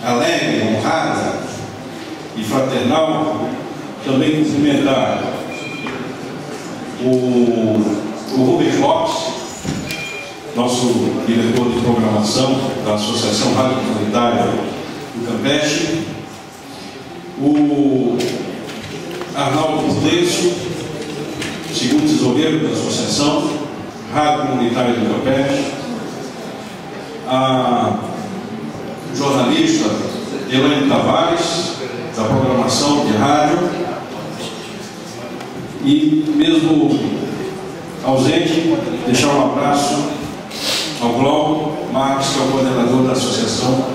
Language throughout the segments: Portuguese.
alegre, honrada e fraternal, também cumprimentar o Rubens Lopes, nosso diretor de programação da Associação Rádio Comunitária do Campeche, o Arnaldo Cortêcio, segundo tesoureiro da Associação Rádio Comunitária do Campeche, a jornalista Elaine Tavares, da programação de rádio, e mesmo ausente, deixar um abraço ao Glauco Marques, que é o coordenador da Associação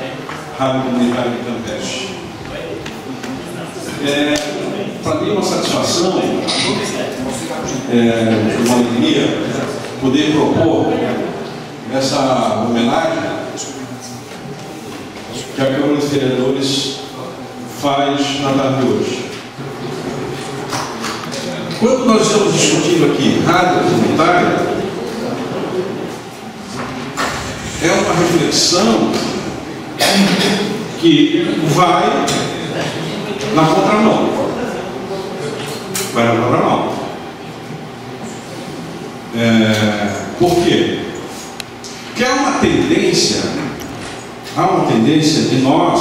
Rádio Comunitária do Campeche. Para mim é uma satisfação, uma alegria poder propor essa homenagem que a Câmara dos Vereadores faz na data de hoje. Quando nós estamos discutindo aqui rádio comunitária, é uma reflexão que vai na contramão. Vai na contramão. Por quê? Porque há uma tendência de nós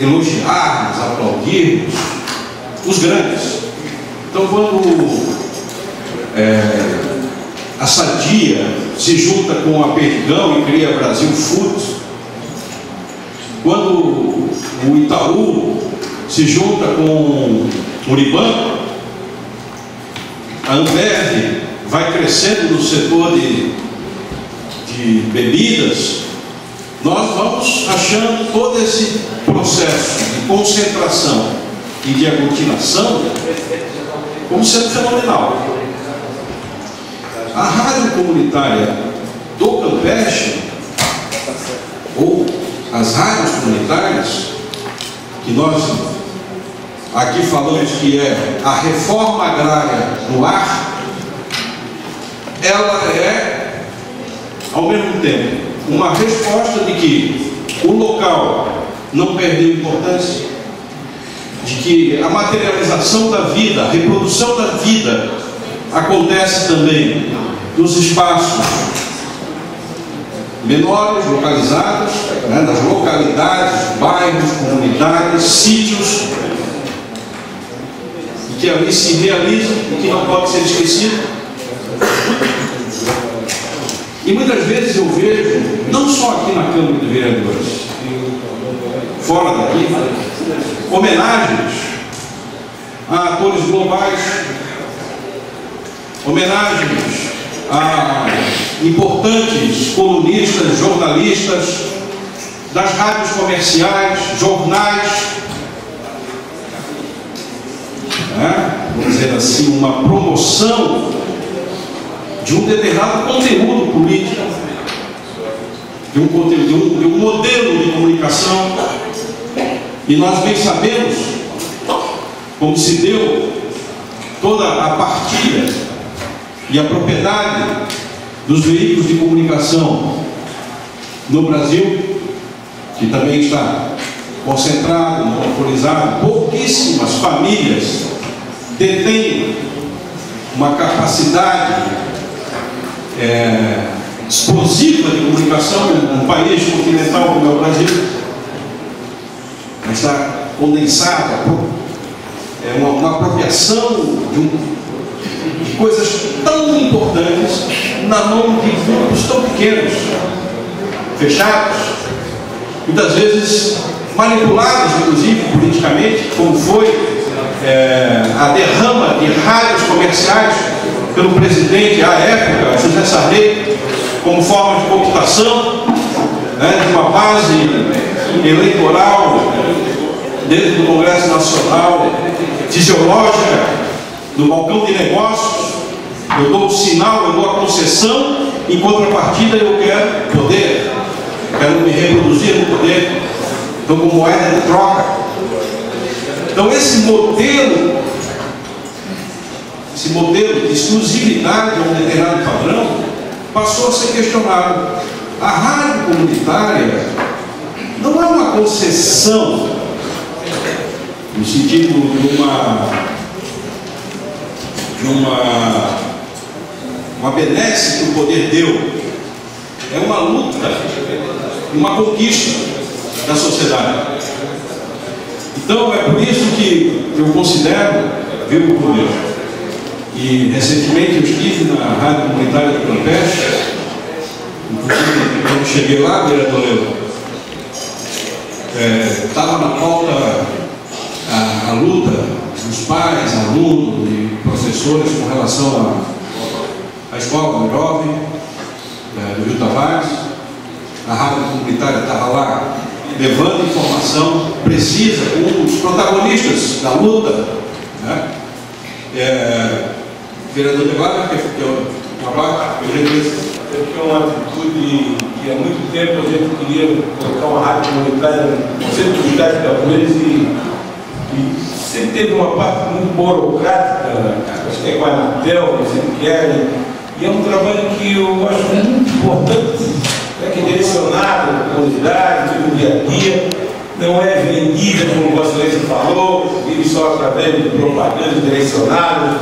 elogiarmos, aplaudirmos os grandes. Então, quando a Sadia se junta com a Perdigão e cria Brasil Food, quando o Itaú se junta com o Uriban, a Ambev vai crescendo no setor de bebidas, nós vamos achando todo esse processo de concentração e de aglutinação como sendo fenomenal. A rádio comunitária do Campeche, ou as rádios comunitárias, que nós aqui falamos que é a reforma agrária no ar, ela é, ao mesmo tempo, uma resposta de que o local não perdeu importância, de que a materialização da vida, a reprodução da vida acontece também nos espaços menores, localizados, nas localidades, bairros, comunidades, sítios, e que ali se realizam e que não pode ser esquecido. E muitas vezes eu vejo, não só aqui na Câmara de Vereadores, fora daqui, homenagens a atores globais, homenagens a importantes colunistas, jornalistas das rádios comerciais, jornais, vamos dizer assim, uma promoção de um determinado conteúdo político, de um modelo de comunicação. E nós bem sabemos como se deu toda a partilha e a propriedade dos veículos de comunicação no Brasil, que também está concentrado, monopolizado. Pouquíssimas famílias detêm uma capacidade explosiva de comunicação num país continental como é o Brasil. Está condensada, uma apropriação de coisas tão importantes na mão de grupos tão pequenos, fechados, muitas vezes manipulados, inclusive politicamente, como foi a derrama de rádios comerciais pelo presidente à época, José Sarney, como forma de cooptação de uma base eleitoral dentro do Congresso Nacional, fisiológica, do balcão de negócios. Eu dou o sinal, eu dou a concessão, em contrapartida eu quero poder, quero me reproduzir no poder, então como moeda de troca. Então esse modelo de exclusividade a um determinado padrão passou a ser questionado. A rádio comunitária, não é uma concessão no sentido de uma benesse que o poder deu. É uma luta, uma conquista da sociedade. Então é por isso que eu considero, viu, Rodrigo? E recentemente eu estive na Rádio Comunitária do Campeche, inclusive quando cheguei lá, vereador Leo, estava na pauta a luta dos pais, alunos e professores com relação à escola do jovem, do Rio Tavares. A Rádio Comunitária estava lá levando informação precisa com os protagonistas da luta, né? Vereador Devagar, que é o trabalho, é uma atitude que há muito tempo a gente queria colocar uma rádio comunitária no centro de cidade de Capoeiras e sempre teve uma parte muito burocrática, acho que é com a Anatel, que sempre querem, e é um trabalho que eu acho muito importante, que é direcionado à comunidade, no dia a dia, não é vendida, como o Vossa Excelência falou, vive só através de propagandas direcionadas,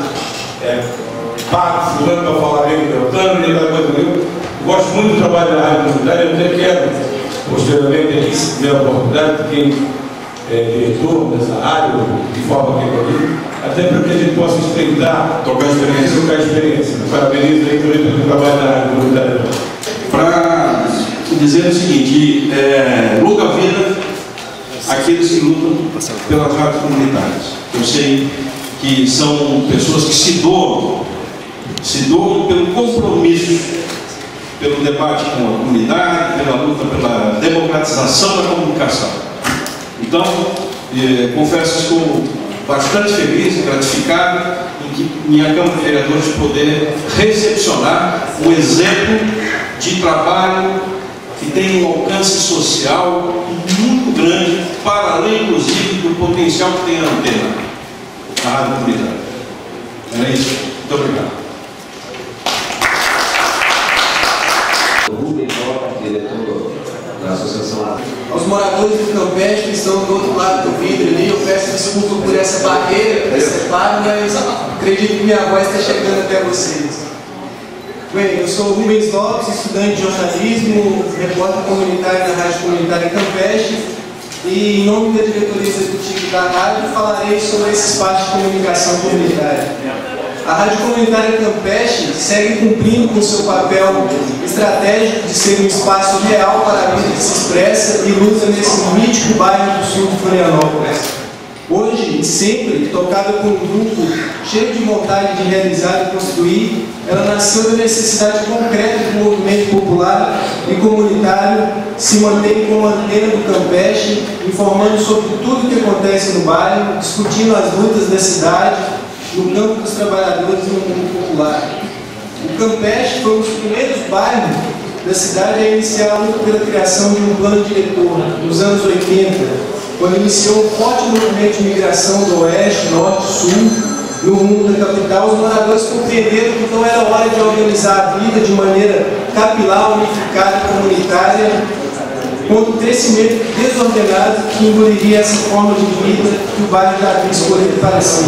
paga fulano para falar bem do Beltrano, e aquela coisa. Eu gosto muito do trabalho da rádio comunitária, eu até quero, posteriormente, aqui, se tiver a oportunidade, quem é diretor dessa rádio, de forma que até para que a gente possa estreitar, trocar experiência. Parabenizo aí pelo trabalho da rádio comunitária. Para dizer o seguinte, longa vida aqueles que lutam pelas rádios comunitárias. Eu sei que são pessoas que se doam pelo compromisso, pelo debate com a comunidade, pela luta pela democratização da comunicação. Então, confesso que estou bastante feliz e gratificado em que minha Câmara de Vereadores poder recepcionar um exemplo de trabalho que tem um alcance social muito grande, para além, inclusive, do potencial que tem a antena, a rádio comunitária. Era isso. Muito obrigado. Rubens Lopes, diretor da Associação. Aos moradores do Campeche que estão do outro lado do vidro ali, eu peço desculpa por essa barreira, por esse separo, mas acredito que minha voz está chegando até vocês. Bem, eu sou o Rubens Lopes, estudante de jornalismo, repórter comunitário da Rádio Comunitária Campeche, e em nome da diretoria executiva da rádio falarei sobre esse espaço de comunicação comunitária. A Rádio Comunitária Campeche segue cumprindo com seu papel estratégico de ser um espaço real para a vida que se expressa e luta nesse mítico bairro do sul de Florianópolis. Hoje e sempre, tocada por um grupo cheio de vontade de realizar e construir, ela nasceu da necessidade concreta do movimento popular e comunitário se manter como antena do Campeche, informando sobre tudo o que acontece no bairro, discutindo as lutas da cidade, no campo dos trabalhadores e no mundo popular. O Campeche foi um dos primeiros bairros da cidade a iniciar a luta pela criação de um plano diretor, nos anos 80, quando iniciou um forte movimento de migração do oeste, norte e sul, no rumo da capital. Os moradores compreenderam que então era hora de organizar a vida de maneira capilar, unificada e comunitária, contra o crescimento desordenado que engoliria essa forma de vida que o bairro já havia escolhido para si.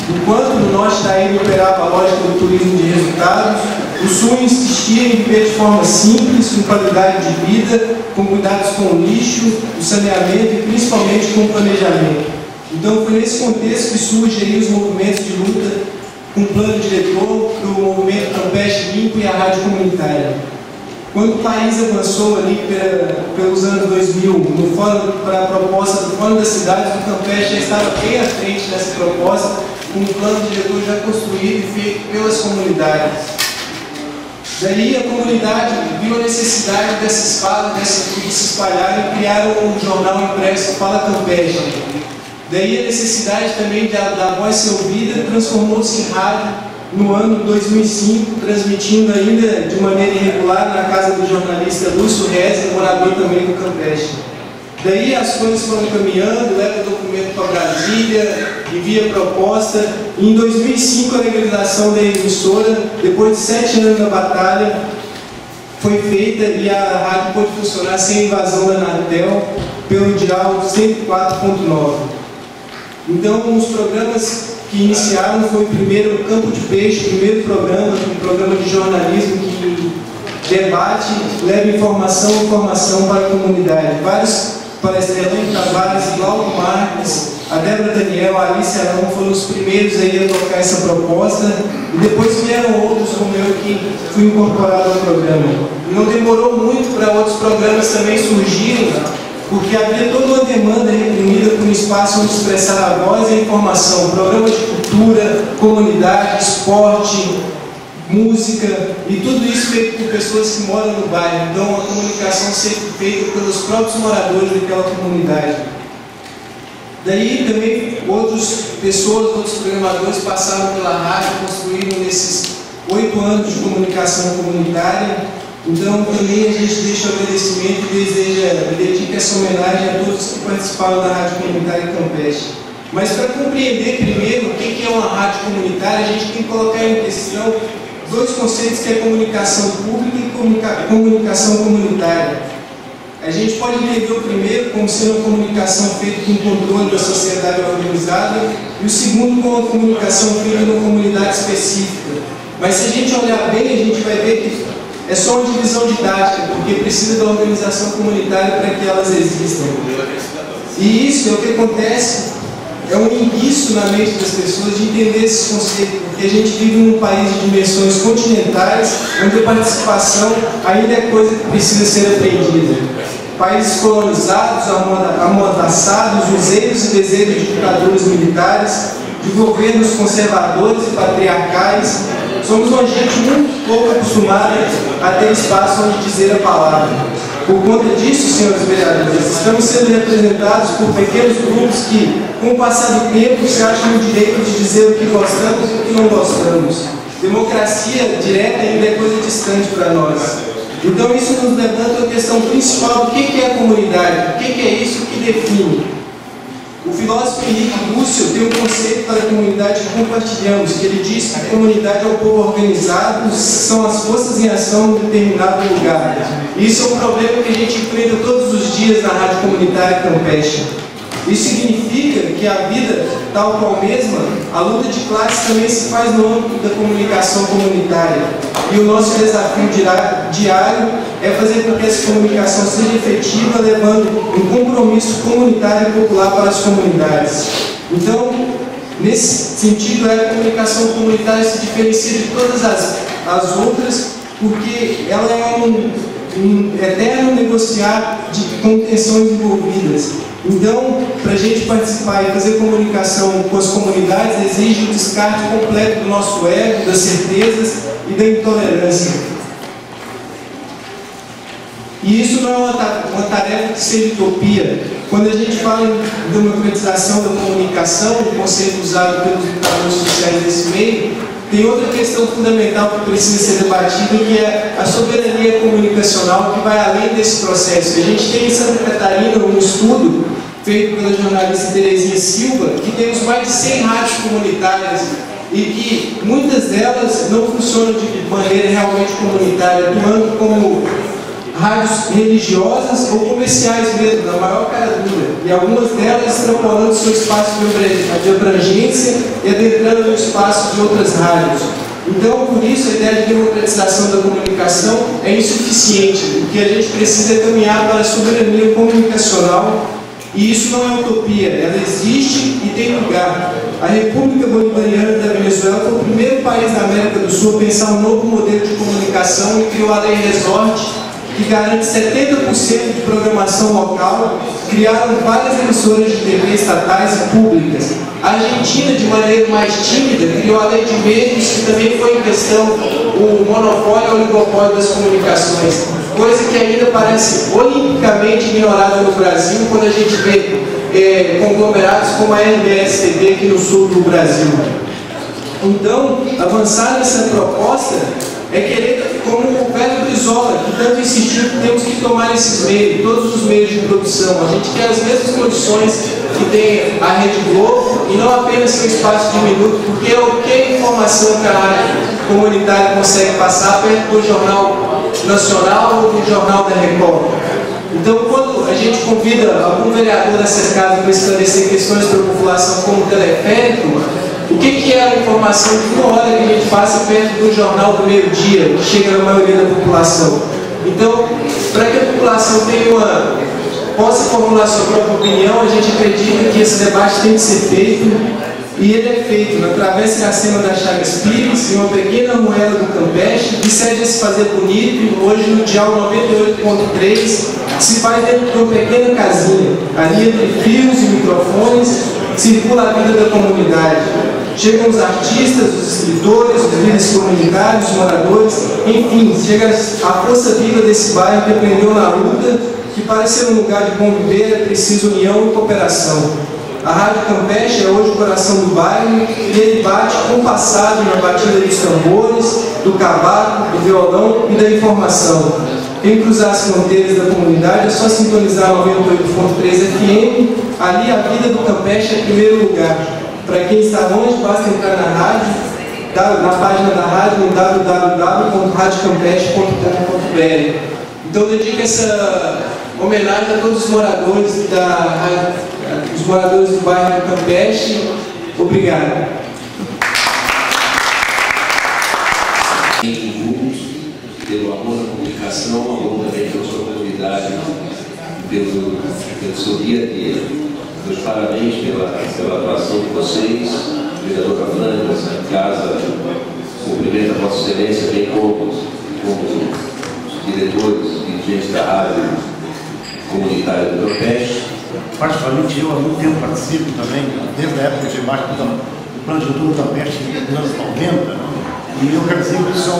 Enquanto no norte da ilha operava a lógica do turismo de resultados, o sul insistia em viver de forma simples, com qualidade de vida, com cuidados com o lixo, o saneamento e principalmente com o planejamento. Então foi nesse contexto que surgem os movimentos de luta com o plano diretor para o movimento Campeche Limpo e a rádio comunitária. Quando o país avançou ali pelos anos 2000, para a proposta do Fórum das Cidades, o Campeche já estava bem à frente dessa proposta, com um plano diretor já construído e feito pelas comunidades. Daí a comunidade viu a necessidade dessas falas, dessas coisas se espalharem e criaram um jornal impresso, Fala Campeche. Daí a necessidade também da voz ser ouvida transformou-se em rádio no ano de 2005, transmitindo ainda de maneira irregular na casa do jornalista Lúcio Reza, morador também do Campeche. Daí as coisas foram caminhando, leva documento para Brasília, envia proposta. E em 2005 a legalização da emissora, depois de 7 anos na batalha, foi feita e a rádio pôde funcionar sem invasão da Anatel pelo dial 104.9. Então, os programas que iniciaram foi o primeiro Campo de Peixe, o primeiro programa, um programa de jornalismo que debate, leva informação para a comunidade. Vários palestrantes, Tavares, Glauco Marques, a Débora Daniel, a Alice Arão foram os primeiros aí a tocar essa proposta, e depois vieram outros como eu que fui incorporado ao programa. Não demorou muito para outros programas também surgirem, porque havia toda uma demanda reprimida por um espaço onde expressar a voz e a informação, programas de cultura, comunidade, esporte, música, e tudo isso feito por pessoas que moram no bairro. Então a comunicação sempre feita pelos próprios moradores daquela comunidade. Daí também outras pessoas, outros programadores passaram pela rádio, construíram nesses 8 anos de comunicação comunitária. Então também a gente deixa o agradecimento e dedica essa homenagem a todos que participaram da Rádio Comunitária Campeche. Mas para compreender primeiro o que é uma rádio comunitária, a gente tem que colocar em questão dois conceitos, que é comunicação pública e comunicação comunitária. A gente pode entender o primeiro como sendo uma comunicação feita com controle da sociedade organizada e o segundo como uma comunicação feita numa comunidade específica. Mas se a gente olhar bem, a gente vai ver que é só uma divisão didática, porque precisa da organização comunitária para que elas existam. E isso é o que acontece, é um indício na mente das pessoas de entender esses conceitos, porque a gente vive num país de dimensões continentais, onde a participação ainda é coisa que precisa ser aprendida. Países colonizados, amordaçados, useiros e desejos de ditadores militares, de governos conservadores e patriarcais. Somos uma gente muito pouco acostumada a ter espaço onde dizer a palavra. Por conta disso, senhores vereadores, estamos sendo representados por pequenos grupos que, com o passar do tempo, se acham no direito de dizer o que gostamos e o que não gostamos. Democracia direta ainda é coisa distante para nós. Então isso nos levanta a questão principal do que é a comunidade, o que é isso que define. O filósofo Henrique Lúcio tem um conceito para a comunidade que compartilhamos, que ele diz que a comunidade é o povo organizado, são as forças em ação em determinado lugar. Isso é um problema que a gente enfrenta todos os dias na Rádio Comunitária Campeche. Isso significa que a vida, tal qual mesma, a luta de classes também se faz no âmbito da comunicação comunitária. E o nosso desafio diário é fazer com que essa comunicação seja efetiva, levando um compromisso comunitário e popular para as comunidades. Então, nesse sentido, a comunicação comunitária se diferencia de todas as outras, porque ela é um eterno negociar de contenções envolvidas. Então, para a gente participar e fazer comunicação com as comunidades, exige o descarte completo do nosso ego, das certezas e da intolerância. E isso não é uma tarefa que seja utopia. Quando a gente fala em democratização da comunicação, o conceito usado pelos lutadores sociais desse meio, tem outra questão fundamental que precisa ser debatida, que é a soberania comunicacional, que vai além desse processo. A gente tem em Santa Catarina um estudo feito pela jornalista Terezinha Silva, que temos mais de 100 rádios comunitárias e que muitas delas não funcionam de maneira realmente comunitária, atuando como rádios religiosas ou comerciais mesmo, na maior cara dura. E algumas delas extrapolando seu espaço de abrangência e adentrando no espaço de outras rádios. Então, por isso, a ideia de democratização da comunicação é insuficiente. O que a gente precisa é caminhar para a soberania comunicacional, e isso não é utopia, ela existe e tem lugar. A República Bolivariana da Venezuela foi o primeiro país da América do Sul a pensar um novo modelo de comunicação e criou a Lei Resort, que garante 70% de programação local. Criaram várias emissoras de TV estatais e públicas. A Argentina, de maneira mais tímida, criou a Lei de Meios, que também foi em questão o monopólio e oligopólio das comunicações, coisa que ainda parece olimpicamente ignorada no Brasil, quando a gente vê conglomerados como a RBS-TV aqui no sul do Brasil. Então, avançar nessa proposta é querer, como o velho Brizola, que tanto insistiu que temos que tomar esses meios, todos os meios de produção. A gente quer as mesmas condições que tem a Rede Globo, e não apenas um espaço diminuto, porque qualquer informação que a área comunitária consegue passar perto do jornal Nacional ou do Jornal da Record. Então, quando a gente convida algum vereador dessa casa para esclarecer questões para a população como o teleférico, o que é a informação de 1 hora que a gente passa perto do jornal do meio-dia, que chega na maioria da população? Então, para que a população possa formular sua própria opinião, a gente acredita que esse debate tem que ser feito, e ele é feito na Travessa Iracema das Chagas Pires, em uma pequena moeda do Campeche, que serve a se fazer bonito. Hoje no dial 98.3 se faz dentro de uma pequena casinha, ali entre fios e microfones, circula a vida da comunidade. Chegam os artistas, os escritores, os líderes comunitários, os moradores, enfim, chega a força viva desse bairro que aprendeu na luta que para ser um lugar de conviver é preciso união e cooperação. A Rádio Campeche é hoje o coração do bairro e ele bate compassado na batida dos tambores, do cavaco, do violão e da informação. Quem cruzar as fronteiras da comunidade é só sintonizar 98.3 FM, ali a vida do Campeche é primeiro lugar. Para quem está longe, basta entrar na rádio, na página da rádio, no www.radiocampeche.com.br. Então eu dedico essa homenagem a todos os moradores do bairro do Campeche. Obrigado. Pelo amor à comunicação, amor também pela sua comunidade, pelo seu dia a dia. Meus parabéns pela atuação de vocês, vereadora Blanca, essa casa, cumprimento a Vossa Excelência, bem como os diretores, dirigentes da rádio comunitária do Campeche. Particularmente eu há muito tempo participo também, desde a época de debate do plano de futuro do Campeche nos anos 90, e eu quero dizer que isso é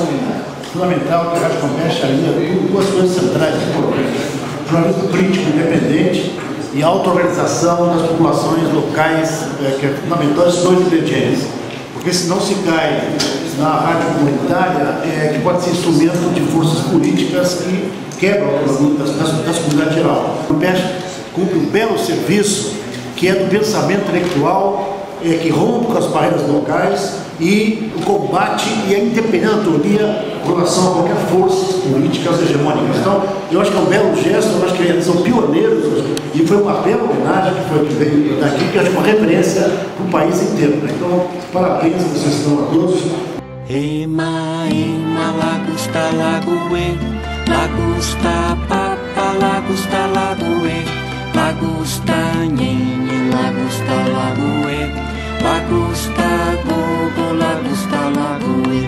fundamental que a Rádio Campeche alinha duas coisas centrais importantes: jornalismo crítico independente e a auto-organização das populações locais, que é fundamental, esses dois ingredientes. Porque senão se cai na rádio comunitária, que pode ser instrumento de forças políticas que quebram das comunidades geral. O Campeche cumpre um belo serviço, que é do pensamento intelectual, que rompe com as barreiras locais e o combate e a independência da autonomia em relação a qualquer forças políticas hegemônicas. Então, eu acho que é um belo gesto, eu acho que eles são pioneiros e foi uma bela homenagem que veio daqui, que eu acho uma referência para o país inteiro. Então, parabéns, vocês estão a todos. Ema, lagusta, lagoe, lagusta, papa, lagusta, lagoe, lagusta, nhenhe, lagusta, lagoe, lagusta, gogo, lagusta, lagoe.